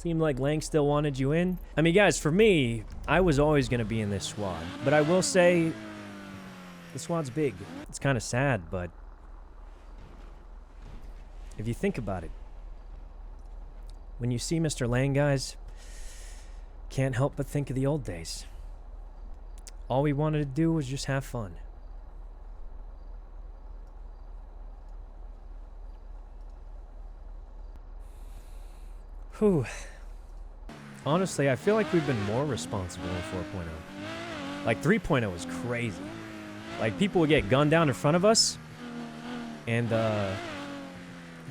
Seemed like Lang still wanted you in. I mean, guys, for me, I was always going to be in this squad. But I will say, the squad's big. It's kind of sad, but if you think about it, when you see Mr. Lang, guys, can't help but think of the old days. All we wanted to do was just have fun. Whew. Honestly, I feel like we've been more responsible in 4.0. Like, 3.0 was crazy. Like, people would get gunned down in front of us, and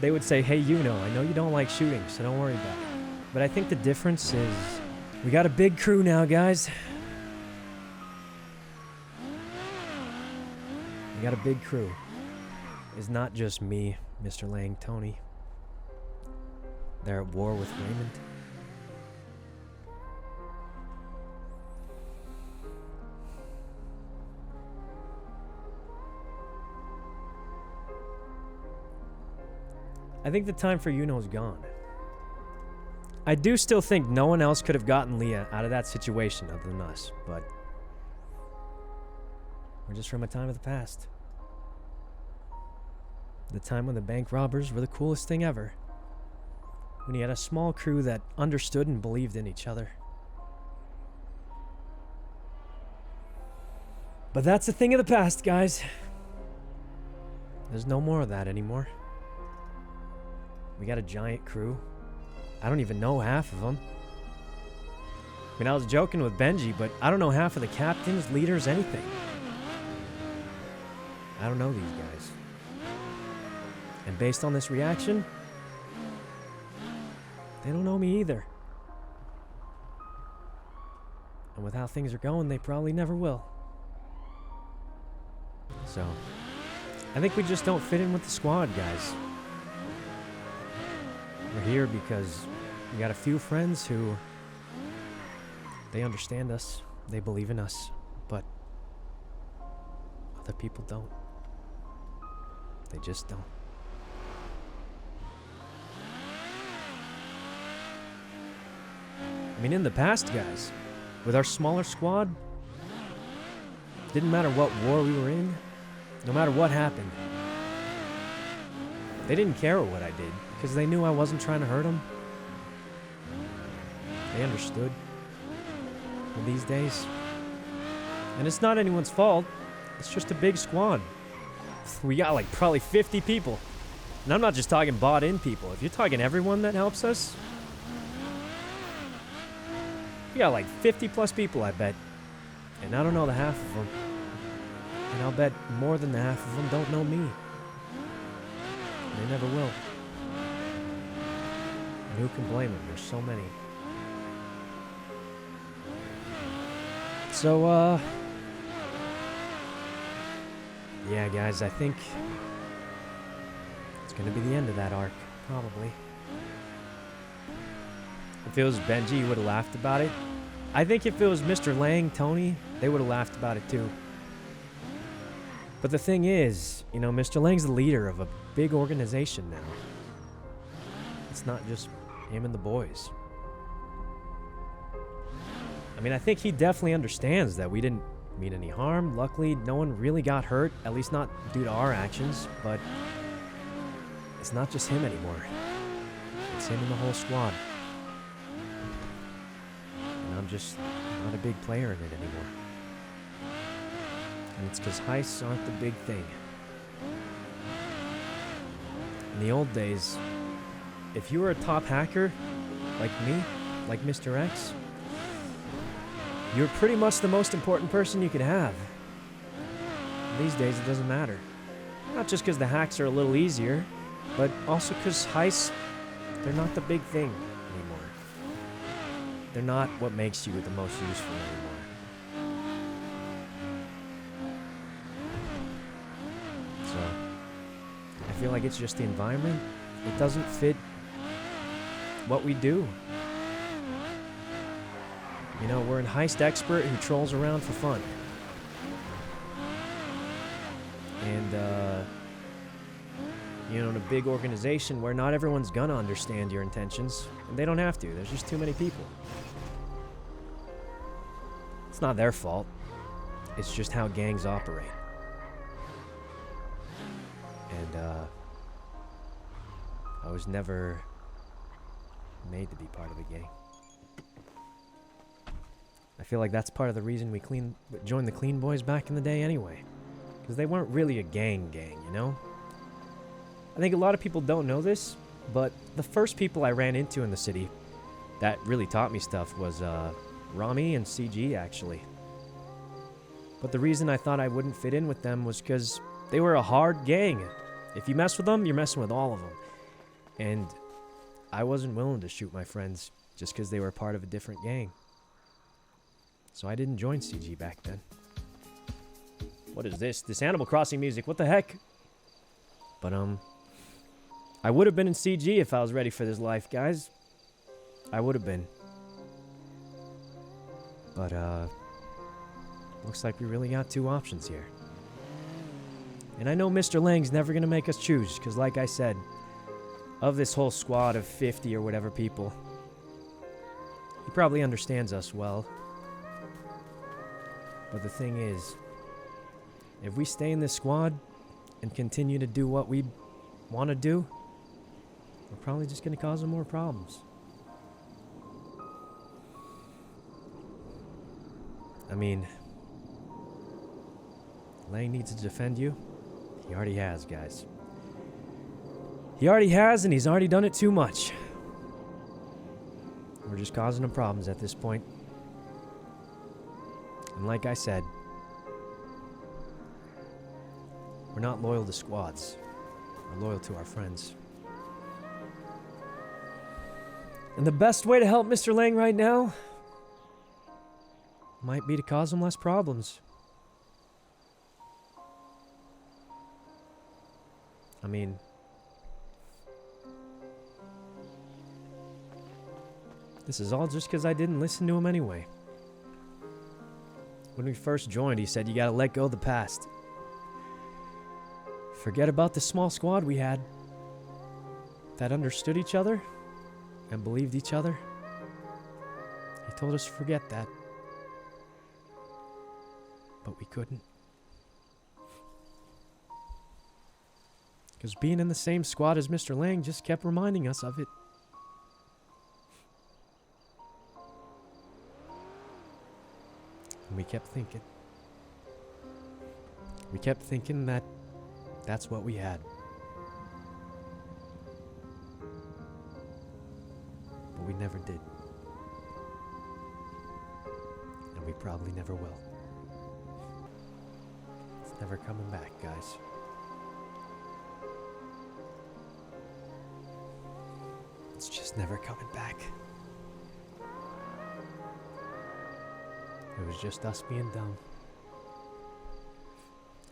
they would say, hey, Yuno, I know you don't like shooting, so don't worry about it. But I think the difference is we got a big crew now, guys. We got a big crew. It's not just me, Mr. Lang, Tony. They're at war with Raymond. I think the time for Yuno's gone. I do still think no one else could have gotten Leah out of that situation other than us, but we're just from a time of the past. The time when the bank robbers were the coolest thing ever. When you had a small crew that understood and believed in each other. But that's a thing of the past, guys. There's no more of that anymore. We got a giant crew. I don't even know half of them. I mean, I was joking with Benji, but I don't know half of the captains, leaders, anything. I don't know these guys. And based on this reaction, they don't know me either. And with how things are going, they probably never will. So, I think we just don't fit in with the squad, guys. We're here because we got a few friends who, they understand us, they believe in us, but other people don't. They just don't. I mean, in the past, guys, with our smaller squad, didn't matter what war we were in, no matter what happened, they didn't care what I did, because they knew I wasn't trying to hurt them. They understood. And these days, and it's not anyone's fault, it's just a big squad. We got like probably 50 people. And I'm not just talking bought-in people. If you're talking everyone that helps us, we got like 50 plus people, I bet. And I don't know the half of them. And I'll bet more than the half of them don't know me. They never will. And who can blame them? There's so many. So, yeah, guys, I think it's gonna be the end of that arc, probably. If it was Benji, he would have laughed about it. I think if it was Mr. Lang, Tony, they would have laughed about it too. But the thing is, you know, Mr. Lang's the leader of a big organization now. It's not just him and the boys. I mean, I think he definitely understands that we didn't mean any harm. Luckily, no one really got hurt, at least not due to our actions, but it's not just him anymore. It's him and the whole squad. And I'm just not a big player in it anymore. And it's because heists aren't the big thing. In the old days, if you were a top hacker, like me, like Mr. X, you're pretty much the most important person you could have. These days, it doesn't matter. Not just because the hacks are a little easier, but also because heists, they're not the big thing anymore. They're not what makes you the most useful anymore. So, I feel like it's just the environment. It doesn't fit what we do. You know, we're a heist expert who trolls around for fun. And, You know, in a big organization where not everyone's gonna understand your intentions, and they don't have to. There's just too many people. It's not their fault. It's just how gangs operate. And, I was never made to be part of a gang. I feel like that's part of the reason we joined the Clean Boys back in the day anyway. Because they weren't really a gang, you know? I think a lot of people don't know this, but the first people I ran into in the city that really taught me stuff was, Rami and CG, actually. But the reason I thought I wouldn't fit in with them was because they were a hard gang. If you mess with them, you're messing with all of them. And I wasn't willing to shoot my friends just because they were part of a different gang. So I didn't join CG back then. What is this? This Animal Crossing music, what the heck? But, I would have been in CG if I was ready for this life, guys. I would have been. But, looks like we really got two options here. And I know Mr. Lang's never gonna make us choose, because like I said, of this whole squad of 50 or whatever people, he probably understands us well. But the thing is, if we stay in this squad and continue to do what we want to do, we're probably just going to cause him more problems. I mean, Lang needs to defend you. He already has, guys. He already has, and he's already done it too much. We're just causing him problems at this point. And like I said, we're not loyal to squads. We're loyal to our friends. And the best way to help Mr. Lang right now might be to cause him less problems. I mean, this is all just because I didn't listen to him anyway. When we first joined, he said you gotta let go of the past. Forget about the small squad we had that understood each other and believed each other. He told us to forget that. But we couldn't. Because being in the same squad as Mr. Lang just kept reminding us of it. And we kept thinking. We kept thinking that that's what we had. But we never did. And we probably never will. It's never coming back, guys. It's just never coming back. It was just us being dumb.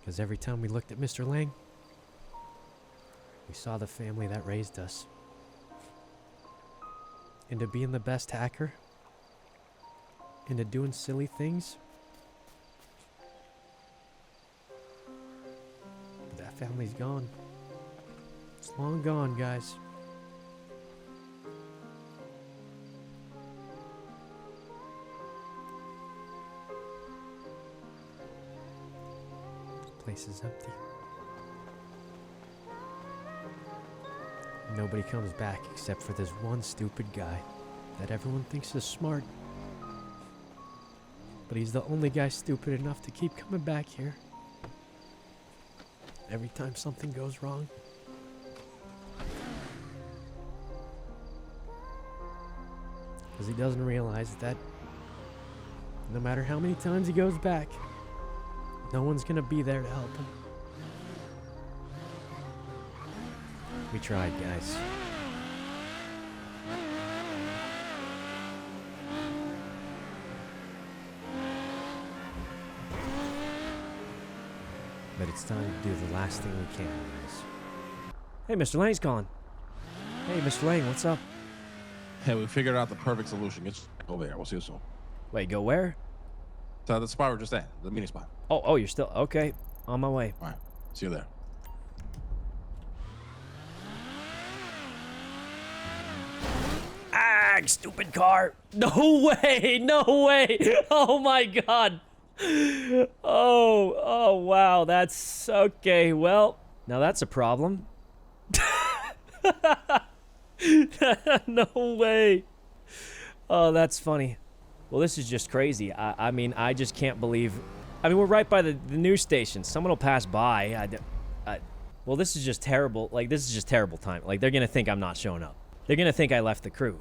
Because every time we looked at Mr. Lang, we saw the family that raised us. Into being the best hacker, into doing silly things. But that family's gone. It's long gone, guys. Place is empty. Nobody comes back except for this one stupid guy that everyone thinks is smart. But he's the only guy stupid enough to keep coming back here. Every time something goes wrong. Because he doesn't realize that no matter how many times he goes back, no one's gonna be there to help him. We tried, guys. But it's time to do the last thing we can, guys. Hey, Mr. Lang's gone. Hey, Mr. Lang, what's up? Hey, we figured out the perfect solution. Get over there. We'll see you soon. Wait, go where? So the spot we're just at, the meeting spot. Oh, you're still okay. On my way. All right. See you there. back, stupid car. No way, no way. Oh my god. Oh, wow, that's okay. Well, now that's a problem. No way. Oh, that's funny. Well, this is just crazy. I mean, I just can't believe... I mean, we're right by the news station. Someone will pass by. Well, this is just terrible. Like, this is just terrible time. Like, they're gonna think I'm not showing up. They're gonna think I left the crew.